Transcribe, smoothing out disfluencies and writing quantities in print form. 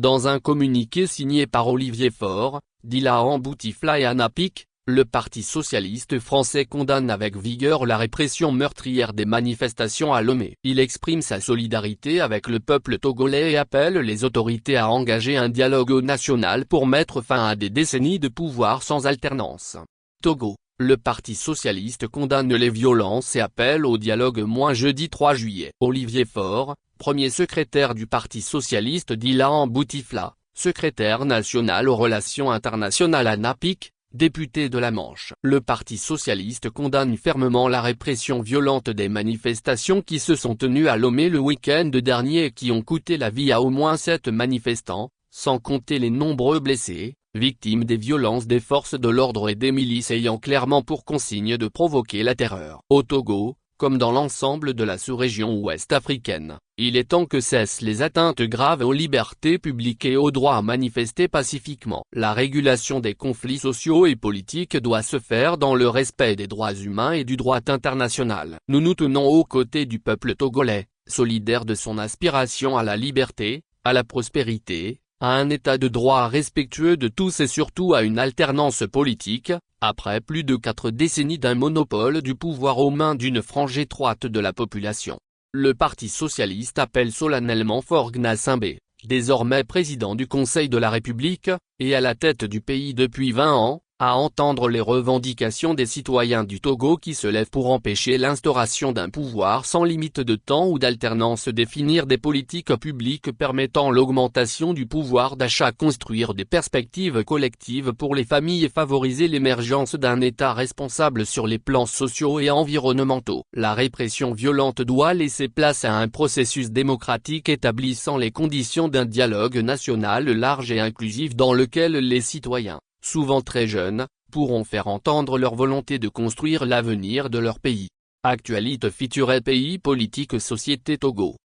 Dans un communiqué signé par Olivier Faure, Dylan Bouteflika et Anna Pic, le Parti socialiste français condamne avec vigueur la répression meurtrière des manifestations à Lomé. Il exprime sa solidarité avec le peuple togolais et appelle les autorités à engager un dialogue national pour mettre fin à des décennies de pouvoir sans alternance. Togo, le Parti socialiste condamne les violences et appelle au dialogue. Jeudi 3 juillet. Olivier Faure, premier secrétaire du Parti socialiste. Dylan Bouteflika, secrétaire national aux relations internationales. Anna Pic, député de la Manche. Le Parti socialiste condamne fermement la répression violente des manifestations qui se sont tenues à Lomé le week-end dernier et qui ont coûté la vie à au moins 7 manifestants, sans compter les nombreux blessés, victimes des violences des forces de l'ordre et des milices ayant clairement pour consigne de provoquer la terreur. Au Togo, comme dans l'ensemble de la sous-région ouest africaine, il est temps que cessent les atteintes graves aux libertés publiques et au droit à manifester pacifiquement. La régulation des conflits sociaux et politiques doit se faire dans le respect des droits humains et du droit international. Nous nous tenons aux côtés du peuple togolais, solidaire de son aspiration à la liberté, à la prospérité, à un état de droit respectueux de tous et surtout à une alternance politique, après plus de 4 décennies d'un monopole du pouvoir aux mains d'une frange étroite de la population. Le Parti socialiste appelle solennellement Faure Gnassingbé, désormais président du Conseil de la République, et à la tête du pays depuis 20 ans, à entendre les revendications des citoyens du Togo qui se lèvent pour empêcher l'instauration d'un pouvoir sans limite de temps ou d'alternance, définir des politiques publiques permettant l'augmentation du pouvoir d'achat, construire des perspectives collectives pour les familles et favoriser l'émergence d'un État responsable sur les plans sociaux et environnementaux. La répression violente doit laisser place à un processus démocratique établissant les conditions d'un dialogue national large et inclusif dans lequel les citoyens, souvent très jeunes, pourront faire entendre leur volonté de construire l'avenir de leur pays. Actualité feature pays politique société Togo.